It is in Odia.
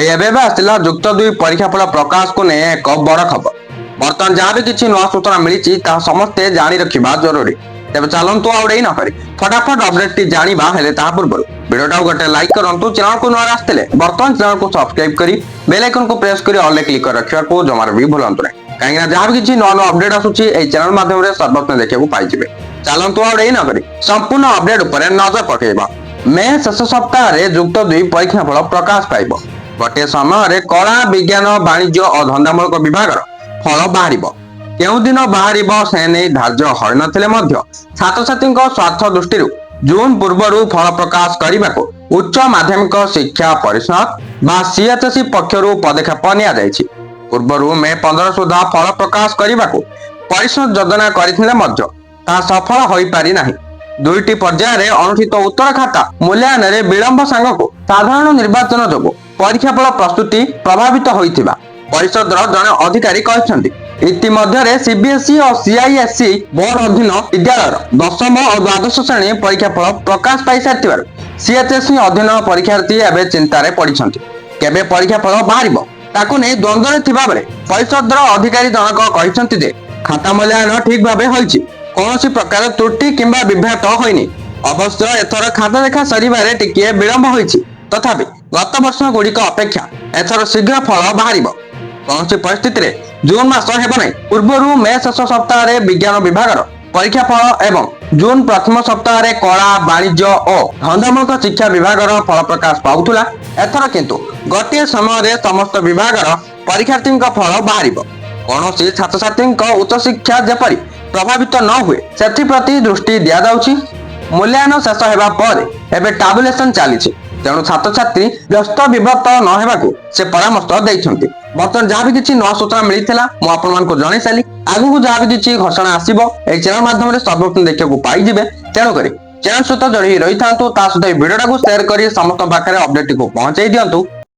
ଏବେ ଆସିଲା ଯୁକ୍ତ 2 ପରୀକ୍ଷା ଫଳ ପ୍ରକାଶକୁ ନେଇ ଏକ ବଡ ଖବର। ବର୍ତ୍ତମାନ ଯାହା ବି କିଛି ନୂଆ ସୂଚନା ମିଳିଛି ତାହା ସମସ୍ତେ ଜାଣି ରଖିବା ଜରୁରୀ। ତେବେ ଚାଲନ୍ତୁ ଆଉ ଡେରି ନ କରି ଫଟାଫଟ ଅପଡେଟଟି ଜାଣିବା। ହେଲେ ତାହା ପୂର୍ବରୁ ଭିଡିଓଟାକୁ ଗୋଟେ ଲାଇକ୍ କରନ୍ତୁ। ଚ୍ୟାନେଲକୁ ନୂଆ ଆସିଥିଲେ ବର୍ତ୍ତମାନ ଚ୍ୟାନେଲକୁ ସବସ୍କ୍ରାଇବ କରି ବେଲ୍ ଆଇକନକୁ ପ୍ରେସ୍ କରି ଅଲ୍ କ୍ଲିକ୍ କରି ରଖିବାକୁ ଜମାରୁ ବି ଭୁଲନ୍ତୁ ନାହିଁ, କାହିଁକିନା ଯାହା ବି କିଛି ନୂଆ ନୂଆ ଅପଡେଟ୍ ଆସୁଛି ଏହି ଚ୍ୟାନେଲ ମାଧ୍ୟମରେ ସର୍ବପ୍ରଥମେ ଦେଖିବାକୁ ପାଇଯିବେ। ଚାଲନ୍ତୁ ଆଉ ଡେରି ନ କରି ସମ୍ପୂର୍ଣ୍ଣ ଅପଡେଟ୍ ଉପରେ ନଜର ପକାଇବା। ମେ ଶେଷ ସପ୍ତାହରେ ଯୁକ୍ତ 2 ପରୀକ୍ଷା ଫଳ ପ୍ରକାଶ ପାଇବ। ଗୋଟିଏ ସମୟରେ କଳା, ବିଜ୍ଞାନ, ବାଣିଜ୍ୟ ଓ ଧନ୍ଦାମୂଳକ ବିଭାଗର ଫଳ ବାହାରିବ। କେଉଁ ଦିନ ବାହାରିବ ସେ ନେଇ ଧାର୍ଯ୍ୟ ହୋଇନଥିଲେ ମଧ୍ୟ ଛାତ୍ରଛାତ୍ରୀଙ୍କ ସ୍ୱାର୍ଥ ଦୃଷ୍ଟିରୁ ଜୁନ୍ ପୂର୍ବରୁ ଫଳ ପ୍ରକାଶ କରିବାକୁ ଉଚ୍ଚ ମାଧ୍ୟମିକ ଶିକ୍ଷା ପରିଷଦ ବା ସିଏଚ୍ଏସ୍ଇ ପକ୍ଷରୁ ପଦକ୍ଷେପ ନିଆଯାଇଛି। ପୂର୍ବରୁ ମେ 15 ସୁଦ୍ଧା ଫଳ ପ୍ରକାଶ କରିବାକୁ ପରିଷଦ ଯୋଜନା କରିଥିଲେ ମଧ୍ୟ ତାହା ସଫଳ ହୋଇପାରି ନାହିଁ। ଦୁଇଟି ପର୍ଯ୍ୟାୟରେ ଅନୁଷ୍ଠିତ ଉତ୍ତର ଖାତା ମୂଲ୍ୟାୟନରେ ବିଳମ୍ବ ସାଙ୍ଗକୁ ସାଧାରଣ ନିର୍ବାଚନ ଯୋଗୁଁ ପରୀକ୍ଷା ଫଳ ପ୍ରସ୍ତୁତି ପ୍ରଭାବିତ ହୋଇଥିବା ପରିଷଦର ଜଣେ ଅଧିକାରୀ କହିଛନ୍ତି। ଇତିମଧ୍ୟରେ ସିବିଏସ୍ଇ ଓ ସିଆଇଏସ୍ଇ ବୋର୍ଡ ଅଧୀନ ବିଦ୍ୟାଳୟର ଦଶମ ଓ ଦ୍ୱାଦଶ ଶ୍ରେଣୀ ପରୀକ୍ଷା ଫଳ ପ୍ରକାଶ ପାଇସାରିଥିବାରୁ ସିଏଚ୍ଏସ୍ଇ ଅଧୀନ ପରୀକ୍ଷାର୍ଥୀ ଏବେ ଚିନ୍ତାରେ ପଡ଼ିଛନ୍ତି। କେବେ ପରୀକ୍ଷା ଫଳ ବାହାରିବ ତାକୁ ନେଇ ଦ୍ୱନ୍ଦ୍ୱରେ ଥିବାବେଳେ ପରିଷଦର ଅଧିକାରୀ ଜଣକ କହିଛନ୍ତି ଯେ ଖାତା ମୂଲ୍ୟାୟନ ଠିକ୍ ଭାବେ ହୋଇଛି, କୌଣସି ପ୍ରକାର ତ୍ରୁଟି କିମ୍ବା ବିଭ୍ରାଟ ହୋଇନି। ଅବଶ୍ୟ ଏଥର ଖାତା ଦେଖା ସରିବାରେ ଟିକିଏ ବିଳମ୍ବ ହୋଇଛି, ତଥାପି ଗତ ବର୍ଷ ଗୁଡ଼ିକ ଅପେକ୍ଷା ଏଥର ଶୀଘ୍ର ଫଳ ବାହାରିବ। କୌଣସି ପରିସ୍ଥିତିରେ ଜୁନ୍ ମାସ ହେବ ନାହିଁ। ପୂର୍ବରୁ ମେ ଶେଷ ସପ୍ତାହରେ ବିଜ୍ଞାନ ବିଭାଗର ପରୀକ୍ଷା ଫଳ ଏବଂ ଜୁନ୍ ପ୍ରଥମ ସପ୍ତାହରେ କଳା, ବାଣିଜ୍ୟ ଓ ଧନ୍ଦାମୂଳକ ଶିକ୍ଷା ବିଭାଗର ଫଳ ପ୍ରକାଶ ପାଉଥିଲା। ଏଥର କିନ୍ତୁ ଗୋଟିଏ ସମୟରେ ସମସ୍ତ ବିଭାଗର ପରୀକ୍ଷାର୍ଥୀଙ୍କ ଫଳ ବାହାରିବ। କୌଣସି ଛାତ୍ରଛାତ୍ରୀଙ୍କ ଉଚ୍ଚଶିକ୍ଷା ଯେପରି ପ୍ରଭାବିତ ନ ହୁଏ ସେଥିପ୍ରତି ଦୃଷ୍ଟି ଦିଆଯାଉଛି। ମୂଲ୍ୟାୟନ ଶେଷ ହେବା ପରେ ଏବେ ଟାବୁଲେସନ ଚାଲିଛି, ତେଣୁ ଛାତ୍ରଛାତ୍ରୀ ବ୍ୟସ୍ତ ବିବ୍ରତ ନ ହେବାକୁ ସେ ପରାମର୍ଶ ଦେଇଛନ୍ତି। ବର୍ତ୍ତମାନ ଯାହା ବି କିଛି ନୂଆ ସୂଚନା ମିଳିଥିଲା ମୁଁ ଆପଣମାନଙ୍କୁ ଜଣାଇ ସାରିଲି। ଆଗକୁ ଯାହା ବି କିଛି ଘୋଷଣା ଆସିବ ଏହି ଚ୍ୟାନେଲ ମାଧ୍ୟମରେ ସର୍ବପ୍ରଥମେ ଦେଖିବାକୁ ପାଇଯିବେ। ତେଣୁକରି ଚ୍ୟାନେଲ ସହିତ ଜଡି ରହିଥାନ୍ତୁ। ତା ସହିତ ଏହି ଭିଡିଓଟାକୁ ସେୟାର କରି ସମସ୍ତଙ୍କ ପାଖରେ ଅପଡେଟଟିକୁ ପହଞ୍ଚାଇ ଦିଅନ୍ତୁ।